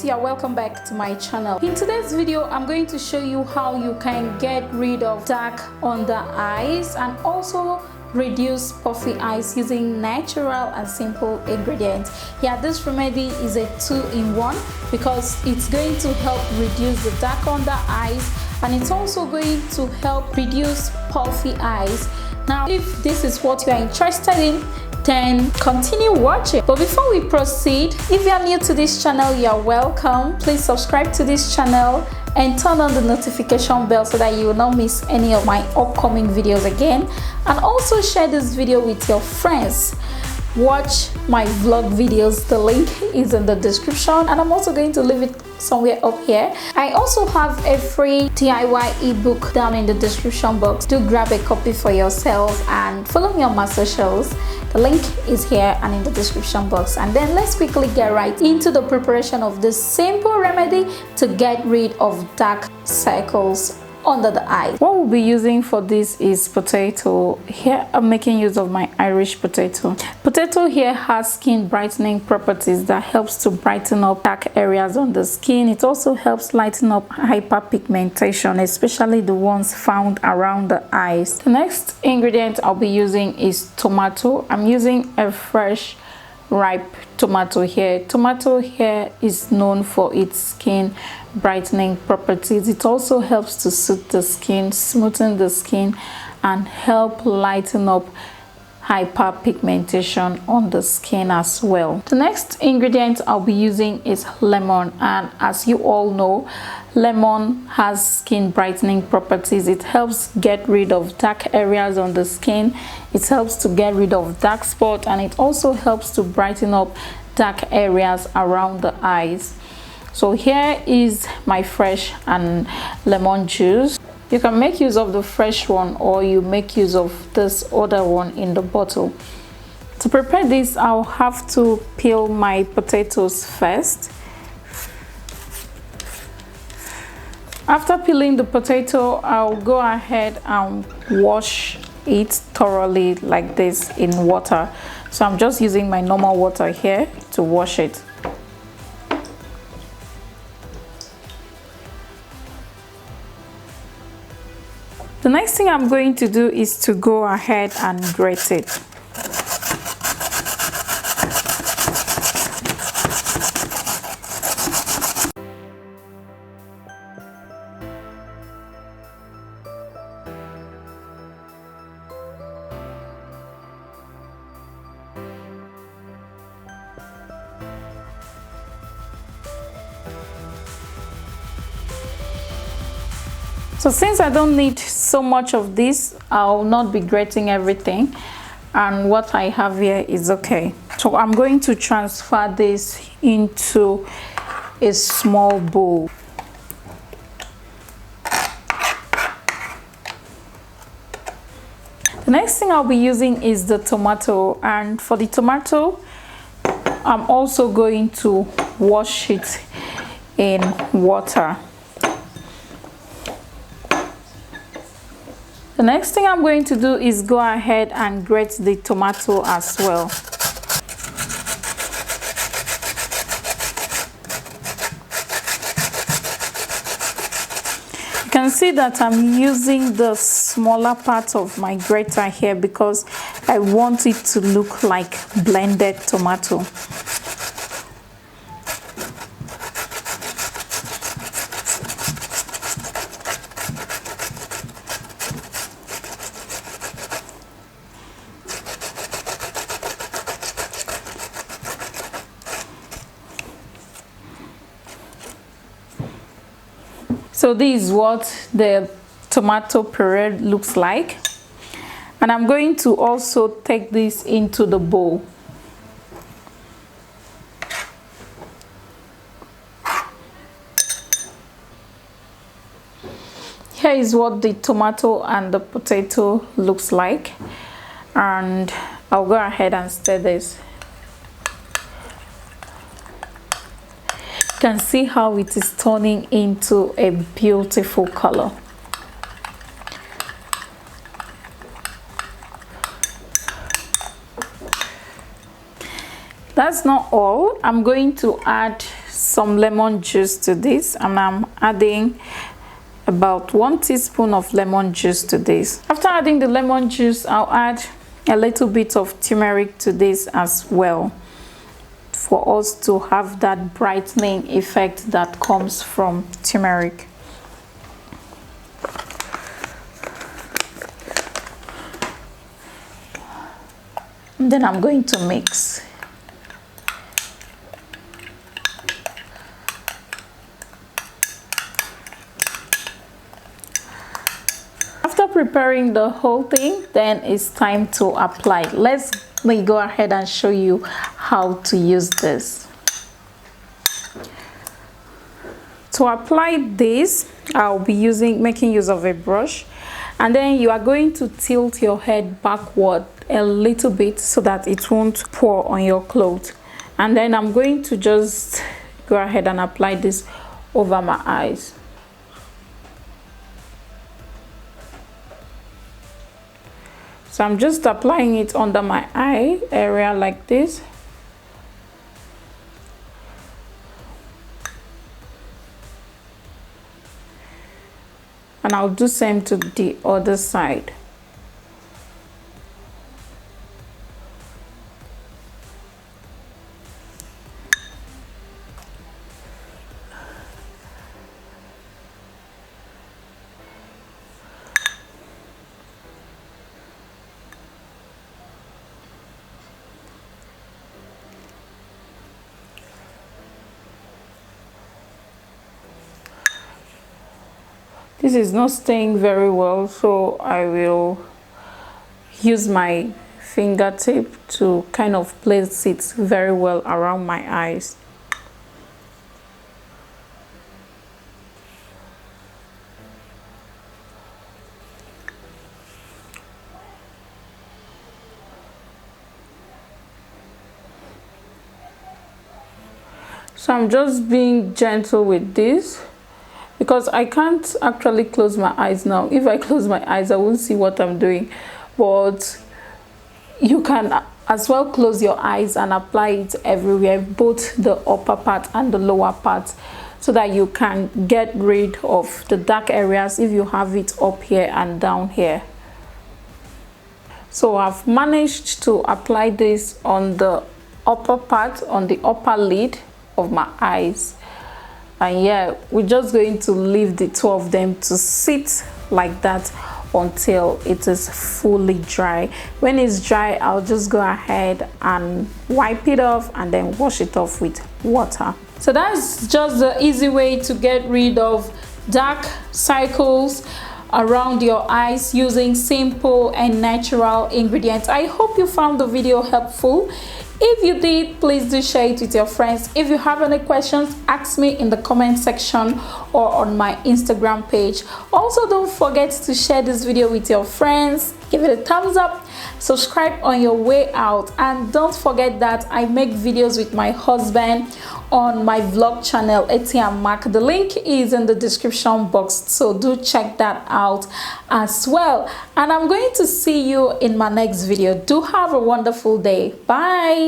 guys, yeah, welcome back to my channel. In today's video I'm going to show you how you can get rid of dark under eyes and also reduce puffy eyes using natural and simple ingredients. Yeah, this remedy is a 2-in-1 because it's going to help reduce the dark under eyes and it's also going to help reduce puffy eyes. Now if this is what you are interested in, then continue watching. But before we proceed, if you are new to this channel, you are welcome. Please subscribe to this channel and turn on the notification bell so that you will not miss any of my upcoming videos again, and also share this video with your friends. Watch my vlog videos, the link is in the description and I'm also going to leave it somewhere up here. I also have a free DIY ebook down in the description box. Do grab a copy for yourself and follow me on my socials. The link is here and in the description box. And then let's quickly get right into the preparation of this simple remedy to get rid of dark circles under the eye. What we'll be using for this is potato. Here I'm making use of my Irish potato. Potato here has skin brightening properties that helps to brighten up dark areas on the skin. It also helps lighten up hyperpigmentation, especially the ones found around the eyes. The next ingredient I'll be using is tomato. I'm using a fresh ripe tomato here. Tomato here is known for its skin brightening properties. It also helps to soothe the skin, smoothen the skin, and help lighten up hyperpigmentation on the skin as well. The next ingredient I'll be using is lemon, and as you all know, lemon has skin brightening properties. It helps get rid of dark areas on the skin, it helps to get rid of dark spots, and it also helps to brighten up dark areas around the eyes. So here is my fresh and lemon juice. You can make use of the fresh one or you make use of this other one in the bottle. To prepare this, I'll have to peel my potatoes first. After peeling the potato, I'll go ahead and wash it thoroughly like this in water. So I'm just using my normal water here to wash it. The next thing I'm going to do is to go ahead and grate it. So since I don't need so much of this, I'll not be grating everything, and what I have here is okay. So I'm going to transfer this into a small bowl. The next thing I'll be using is the tomato, and for the tomato I'm also going to wash it in water. The next thing I'm going to do is go ahead and grate the tomato as well. You can see that I'm using the smaller part of my grater here because I want it to look like blended tomato. So this is what the tomato puree looks like, and I'm going to also take this into the bowl. Here is what the tomato and the potato looks like, and I'll go ahead and stir this. You can see how it is turning into a beautiful color. That's not all. I'm going to add some lemon juice to this, and I'm adding about 1 teaspoon of lemon juice to this. After adding the lemon juice, I'll add a little bit of turmeric to this as well, for us to have that brightening effect that comes from turmeric. And then I'm going to mix. After preparing the whole thing, then it's time to apply. Let me go ahead and show you how to use this. To apply this, I'll be making use of a brush, and then you are going to tilt your head backward a little bit so that it won't pour on your clothes. And then I'm going to just go ahead and apply this over my eyes. So I'm just applying it under my eye area like this. And I'll do same to the other side. This is not staying very well, so I will use my fingertip to kind of place it very well around my eyes. So I'm just being gentle with this, because I can't actually close my eyes now. If I close my eyes, I won't see what I'm doing. But you can as well close your eyes and apply it everywhere, both the upper part and the lower part, so that you can get rid of the dark areas if you have it up here and down here. So I've managed to apply this on the upper part, on the upper lid of my eyes. And yeah, we're just going to leave the two of them to sit like that until it is fully dry. When it's dry, I'll just go ahead and wipe it off and then wash it off with water. So that's just the easy way to get rid of dark circles around your eyes using simple and natural ingredients. I hope you found the video helpful. If you did, please do share it with your friends. If you have any questions, ask me in the comment section or on my Instagram page. Also, don't forget to share this video with your friends, give it a thumbs up, subscribe on your way out, and don't forget that I make videos with my husband on my vlog channel Eti and Mark. The link is in the description box, so do check that out as well. And I'm going to see you in my next video. Do have a wonderful day. Bye.